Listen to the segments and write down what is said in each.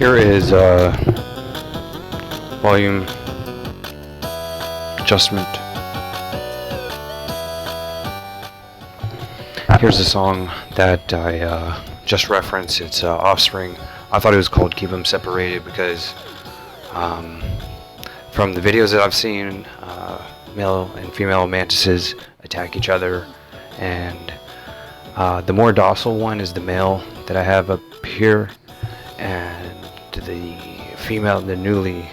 Here is volume adjustment. Here's a song that I just referenced. It's Offspring. I thought it was called Keep 'Em Separated because from the videos that I've seen, male and female mantises attack each other, and the more docile one is the male that I have up here, and the female, the newly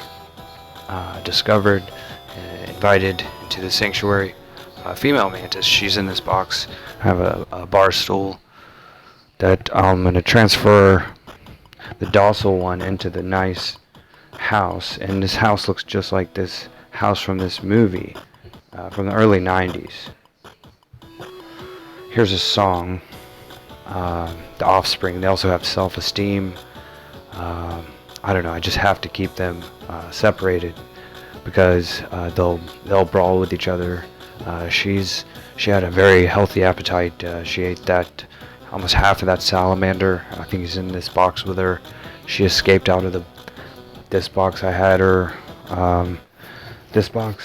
discovered and invited into the sanctuary female mantis, she's in this box. I have a bar stool that I'm going to transfer the docile one into the nice house, and this house looks just like this house from this movie from the early 90s. Here's a song, The Offspring. They also have Self-Esteem. I don't know, I just have to keep them separated because they'll brawl with each other. She had a very healthy appetite. She ate that almost half of that salamander. I think he's in this box with her. She escaped out of this box. I had her. This box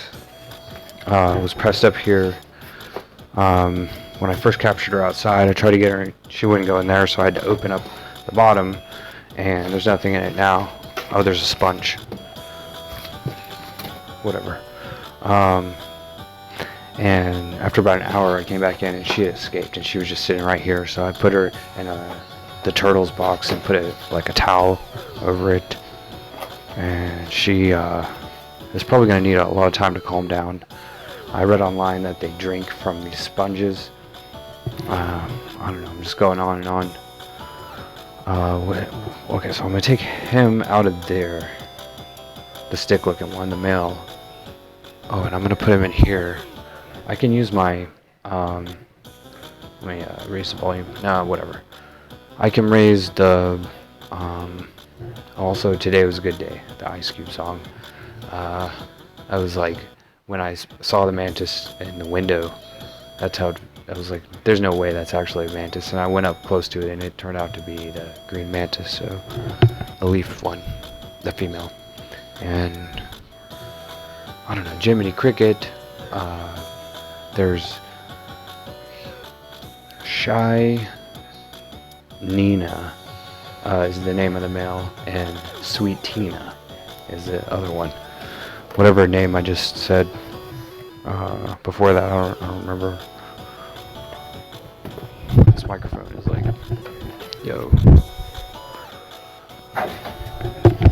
was pressed up here. When I first captured her outside, I tried to get her. She wouldn't go in there, so I had to open up the bottom, and there's nothing in it now. Oh, there's a sponge. Whatever. And after about an hour, I came back in, and she had escaped, and she was just sitting right here. So I put her in the turtles box and put it like a towel over it. And she is probably going to need a lot of time to calm down. I read online that they drink from these sponges. I don't know, I'm just going on and on. Okay, so I'm going to take him out of there. The stick looking one, the male. Oh, and I'm going to put him in here. I can use my, let me raise the volume. No, whatever. I can raise the, also Today Was a Good Day, the Ice Cube song. I was like, when I saw the mantis in the window, that's how, I was like, there's no way that's actually a mantis. And I went up close to it, and it turned out to be the green mantis, so the leaf one, the female. And, I don't know, Jiminy Cricket, there's Shy Nina is the name of the male, and Sweet Tina is the other one. Whatever name I just said before that, I don't remember. This microphone is like, yo.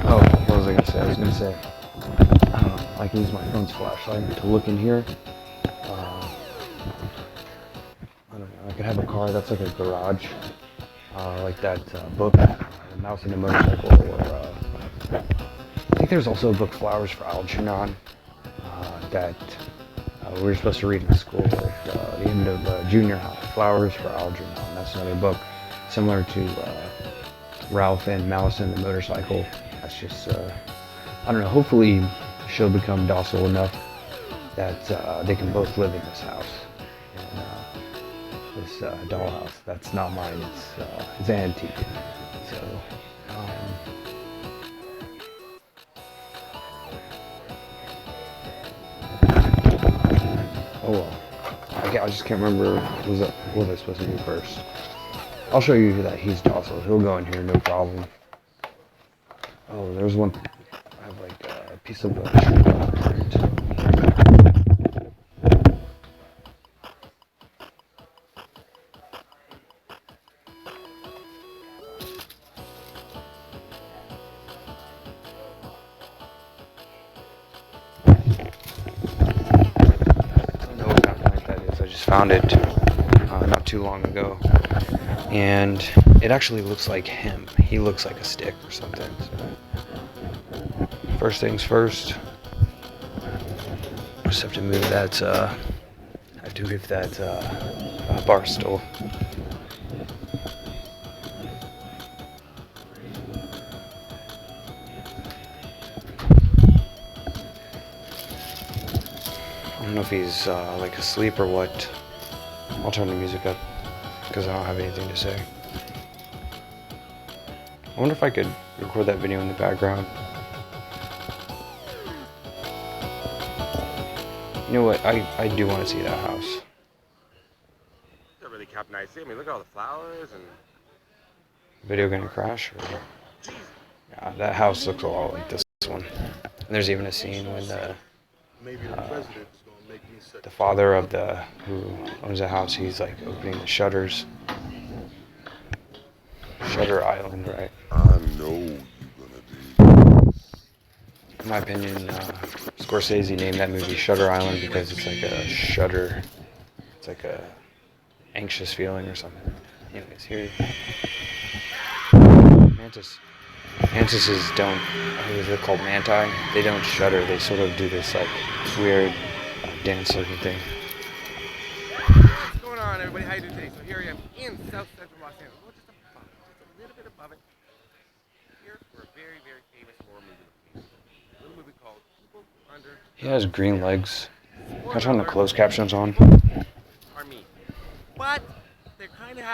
Oh, what was I gonna say? I was gonna say, I can use my phone's flashlight to look in here. I don't know, I could have a car that's like a garage, like that book, The Mouse and the Motorcycle, or I think there's also a book, Flowers for Algernon, that we were supposed to read in school at the end of junior high. Flowers for Algernon. That's another book similar to Ralph and Mouse and the Motorcycle. That's just, I don't know, hopefully she'll become docile enough that they can both live in this house. And, this dollhouse. That's not mine, it's antique. So, oh well. I just can't remember what I was supposed to do first. I'll show you that he's docile. He'll go in here, no problem. Oh, there's one. I have like a piece of print. Found it not too long ago, and it actually looks like him. He looks like a stick or something. So, first things first, just have to move that. I have to move that bar stool. I don't know if he's like asleep or what. I'll turn the music up because I don't have anything to say. I wonder if I could record that video in the background. You know what? I do want to see that house. They're really kept nicely. I mean, look at all the flowers and. Video gonna crash? Or... Yeah, that house looks a lot like this one. And there's even a scene when the father of who owns the house, he's like opening the shutters. Shutter Island, right? I know you're gonna be. In my opinion, Scorsese named that movie Shutter Island because it's like a shudder. It's like a anxious feeling or something. Anyways, here. Mantis. Mantises don't, they're called manti. They don't shudder. They sort of do this like weird dance looking thing. What's going on, everybody? How you doing today? So here I am in South Central Los Angeles. Well, just above it, just a little bit above it. Here for a very, very famous horror movie. A little movie called People Under. He has green legs. Can I turn the closed captions on? Are me. But they're kind of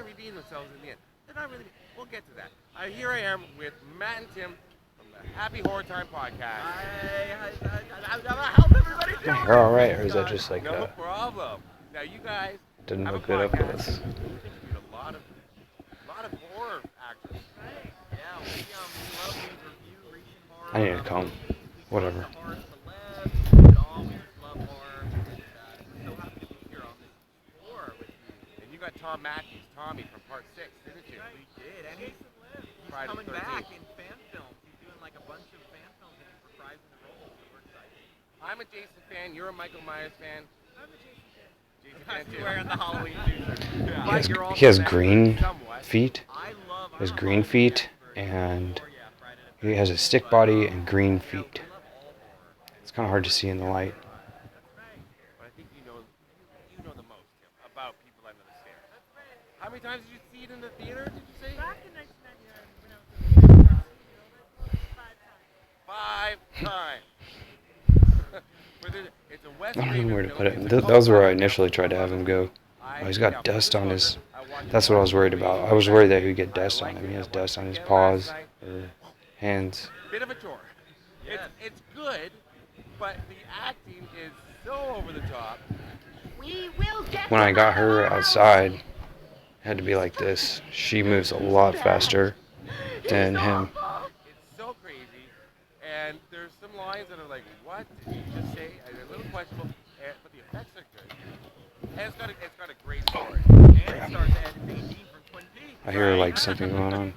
redeeming themselves in the end. They're not really. We'll get to that. Here I am with Matt and Tim from the Happy Horror Time podcast. How's everybody doing? You're alright, or is that just like no problem. Now you guys didn't have look a good up podcast. with us? A lot of horror actors. Right. Yeah, we love these review recent horror. I need to come. Whatever. Horror celebs. We always love horror. And we're so happy to be here on this horror with you. And you got Tom Matthews, Tommy from Part 6, didn't you? We did, and he's coming back in fan films. He's doing like a bunch of fan films and he's reprising the roles, so we're excited. I'm a Jason fan, you're a Michael Myers fan. I'm a Jason fan. Jason fan too. Wearing the Halloween t-shirt. He has green feet. He has green feet, and he has a stick body and green feet. It's kind of hard to see in the light. But I think you know the most, Tim, about People Under the Stairs. How many times did you see it in the theater, did you say? Back in 1999 when I was in 5 times. It's a West I don't know where to put it. film. That was where I initially tried to have him go. Oh, he's got dust on his... That's what I was worried about. I was worried that he would get dust on him. He has dust on his paws or hands. Bit of a chore. It's good, but the acting is so over the top. When I got her outside, it had to be like this. She moves a lot faster than him. It's so crazy, and there's some lines that are like, what did he just say? And they're a little questionable, but the effects are good. And it's got a great story. And it stars Ed Beatty from Twin Peaks. I hear like something going on.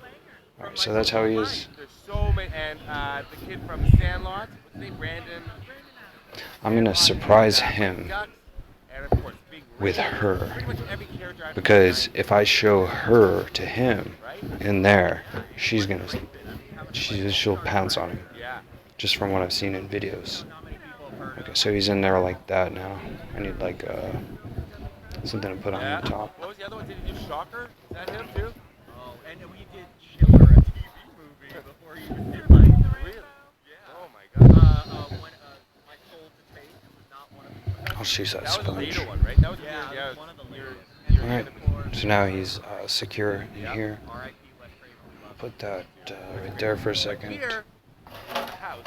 Alright, so that's how he is. There's so many, and the kid from Sandlot, what's his name, Brandon? I'm gonna surprise him And of course, Big with Ray. her. Pretty much every character I've Because if I show her to him in there, she'll pounce on him. Yeah. Just from what I've seen in videos. Okay, so he's in there like that now. I need like something to put on the top. What was the other one? Did he do Shocker? Is that him too? Oh, and we did Schiller, a TV movie, before he was did like. Really? Yeah. Oh my God. When My Soul to Taste was not one of the. I'll choose that That was the sponge. later one, right? That was one of the later Alright, so now he's secure in here. I'll put that right there for a second. Here, the house,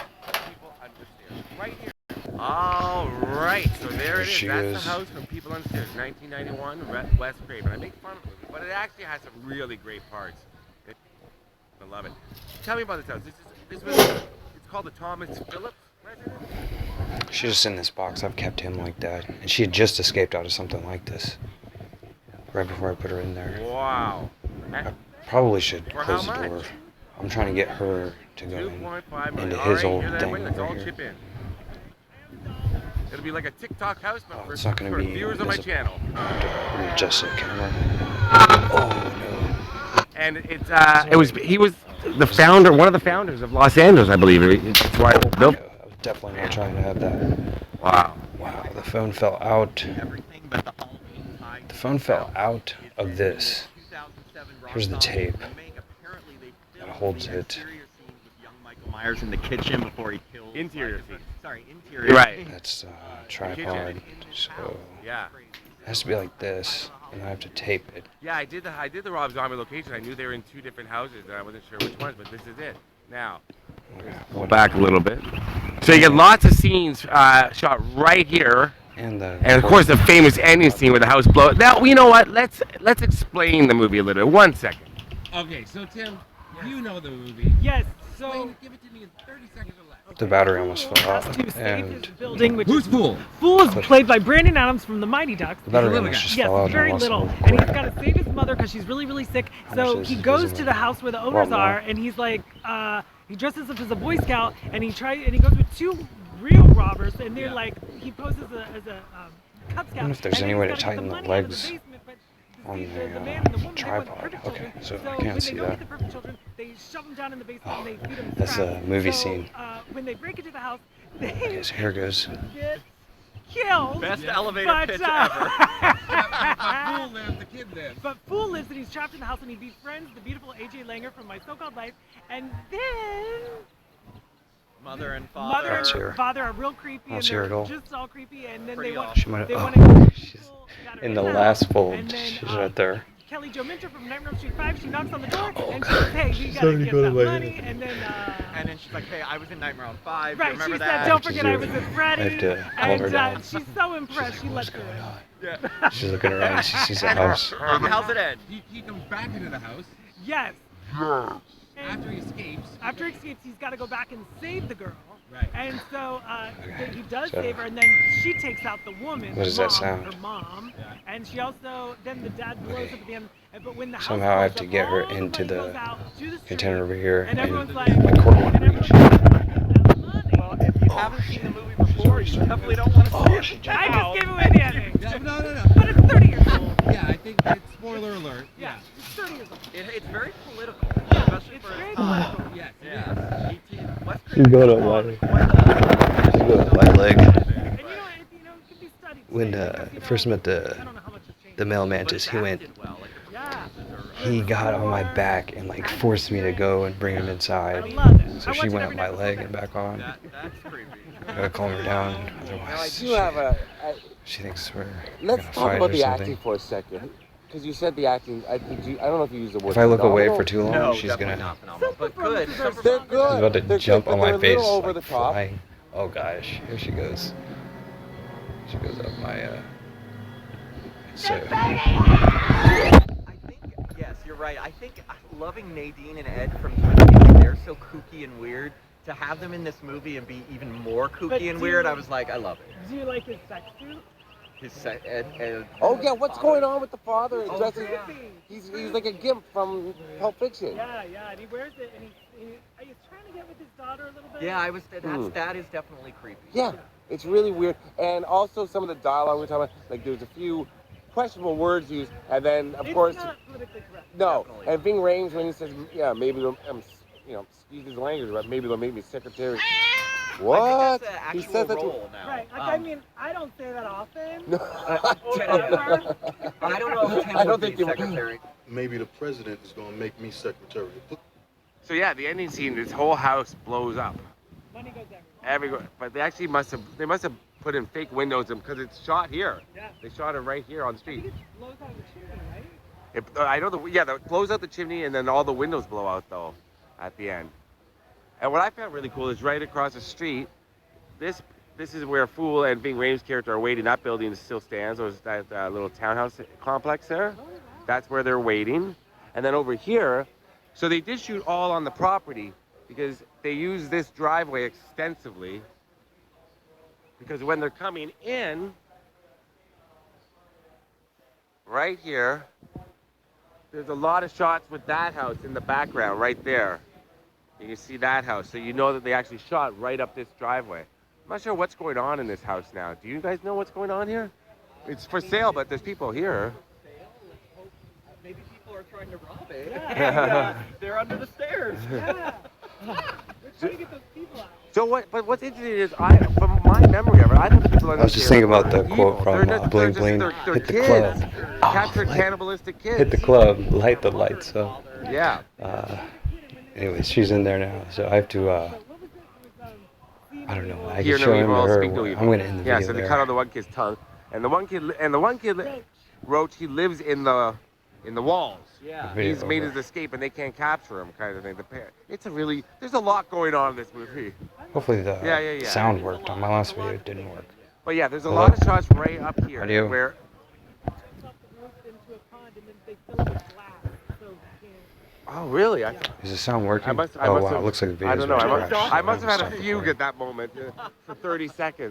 People Understairs, right here. All right, so there it is. She That's is. the house from People Understairs, 1991, Wes Craven. I make fun of the movie, but it actually has some really great parts. I love it. Tell me about this house. This was, it's called the Thomas Phillips residence. She's just in this box. I've kept him like that. And she had just escaped out of something like this. Right before I put her in there. Wow. I probably should For close how the door. much? I'm trying to get her to go 2.5 million. into All his right, old hear that thing win? Let's all over chip here. in. It'll be like a TikTok house, but Oh, it's not going to be viewers of my visible. channel. Let me adjust the camera. Oh And he was the founder, one of the founders of Los Angeles, I believe. That's why it was no. built. I was definitely not trying to have that. Wow. Wow, the phone fell out. Everything but the Halloween side. The phone fell out of this. Here's the tape that holds it. Michael Myers in the kitchen before he kills. Interior scene. Sorry, interior. Right. That's tripod. So Yeah. It has to be like this, and I have to tape it. Yeah, I did the Rob Zombie location. I knew they were in 2 different houses, and I wasn't sure which ones, but this is it. Now, pull back a little bit. So you get lots of scenes shot right here, And and of course the famous ending scene where the house blows. Now, you know what? Let's explain the movie a little bit. 1 second. Okay, so Tim, you know the movie. Yes. So Give it to me in 30 seconds or less. the battery almost fell has out, to save and his building, which Who's is Fool? Fool is played by Brandon Adams from the Mighty Ducks. the battery little almost guy. just Yes, fell out. very and I little, lost and he's cord. got to save his mother because she's really, really sick. So Much he is goes visible. to the house where the owners more. are, and he's like, he dresses up as a Boy Scout, and he goes with 2 real robbers, and they're like, he poses as a Cub Scout. I wonder if there's and then any he's way to gotta get tighten the money out of legs basement, but on the the, man and the woman, they want tripod. perfect Okay, children. so I when can't they see go that. get the perfect children, they shove them down in the basement and they feed them That's scraps. a movie So, scene. when they break into the house, they Okay, so here it goes. get killed. Best elevator but, pitch Fool lives, the kid lives. But Fool lives and he's trapped in the house and he befriends the beautiful AJ Langer from My So-Called Life. And then Mother and mother father. Let's hear and her. father are real creepy Let's and hear it they're all. just all creepy. And then Pretty they want awful. She might they have. want Oh, to she's got her in the house. last fold. And then, She's right there. Kelly Jo Minter from Nightmare on Street 5, she knocks on the door and she says, hey, you gotta give some money. And then And then she's like, hey, I was in Nightmare on 5. right, Remember she that? said, don't to forget do I it. was with I Freddie. have to calm her And down. she's so impressed. She What's lets going her. on? Yeah. She's looking around. She sees a house. How's it end? He comes back into the house Yes. after he escapes. After he escapes, he's got to go back and save the girl. Right. And so he does So- save her, and then she takes out the woman, What does the that mom, sound? her mom, Yeah. and she also, then the dad blows Okay. up at the end. But when the house Somehow I have blows to up, get her all the into money the goes out to the street, container over here, and and everyone's my like, cord won't and reach. everyone's like, money. Well, if you haven't seen the movie before, you definitely don't want to see it. She I jumped just gave away the ending. Yeah, no. But it's 30 years old. Yeah, I think it's spoiler alert. Yeah, it's 30 years old. It's very political, especially It's for very its time. political. Yes. Yeah. What's She's going on She's going on my leg. And you know, it can be studied. When today, I because, first met I don't know how much has changed. the male Mantis, he went. Yeah. He got on my back and like forced me to go and bring him I inside. love it. So I she watch it went every up my night leg before and bed. back on. That's creepy. I gotta calm her down, Now, I otherwise do have she thinks we're Let's gonna talk fight about or the something. acting for a second. Because you said the acting, I don't know if you used the word If I look away phenomenal. for too long, No, she's definitely gonna. not phenomenal, but good. They're Some They're She's good. about to They're jump good, on but my they're a face, little over like the top. flying. Oh gosh, here she goes. She goes up my. So I think, yes, you're right. I think loving Nadine and Ed from Twin Peaks, they're so kooky and weird. To have them in this movie and be even more But kooky and do weird, you- I was like, I love it. Do you like his sex suit? Ed, Oh yeah, what's going on with the father? Oh, Dresses- yeah. He's like a gimp from Pulp Fiction. Yeah, and he wears it, and he's trying to get with his daughter a little bit. Yeah, that is definitely creepy. Yeah, it's really weird. And also some of the dialogue we're talking about, like there's a few questionable words used, and then of It's course not politically correct. no. Definitely. And Ving Rhames when he says, yeah, maybe they'll, excuse his language, but maybe they'll make me secretary. What? I think that's the He actual says that to- role now. Right. Like, I mean, I don't say that often. No. Or ever. I don't know if Tim I don't would think be you would. secretary. Maybe the president is going to make me secretary. So yeah, the ending scene, this whole house blows up. Money goes Everywhere. But they actually must have put in fake windows because it's shot here. Yeah. They shot it right here on the I street. think it blows out the chimney, right? I know that blows out the chimney and then all the windows blow out though at the end. And what I found really cool is right across the street, this is where Fool and Ving Rhames' character are waiting. That building still stands. There's that little townhouse complex there. That's where they're waiting. And then over here, so they did shoot all on the property because they use this driveway extensively. Because when they're coming in, right here, there's a lot of shots with that house in the background right there. You can see that house, so you know that they actually shot right up this driveway. I'm not sure what's going on in this house now. Do you guys know what's going on here? It's for sale, but there's people here. Maybe people are trying to rob it. Yeah. They're under the stairs. Yeah. We're trying to get those people out. So what's interesting is from my memory of it, I thought the people under I was the just stairs thinking about were the quote evil. from They're just- Bling they're Bling, just- they're hit the kids. club. Captured light- cannibalistic kids. Hit the club, light the lights up. Yeah. Anyways, she's in there now, so I have to. What was it? It was, I don't know. I Hear can no show him evil, to her. speak no evil. I'm gonna end the Yeah, video so they there. cut out the one kid's tongue. And the one kid, Roach, he lives in the walls. Yeah. Video He's made over. his escape, and they can't capture him, kind of thing. There's a lot going on in this movie. Hopefully the Yeah. sound worked. On my last video, it didn't work. But yeah, there's a Hello? lot of shots right up here Audio. where. Drop the roof into a pond and then they fill it with glass. So you can't. Oh, really? Is the sound working? I oh must wow, have, it looks like the I video's don't know. about to crash. I must have had a Stop fugue recording. at that moment for 30 seconds.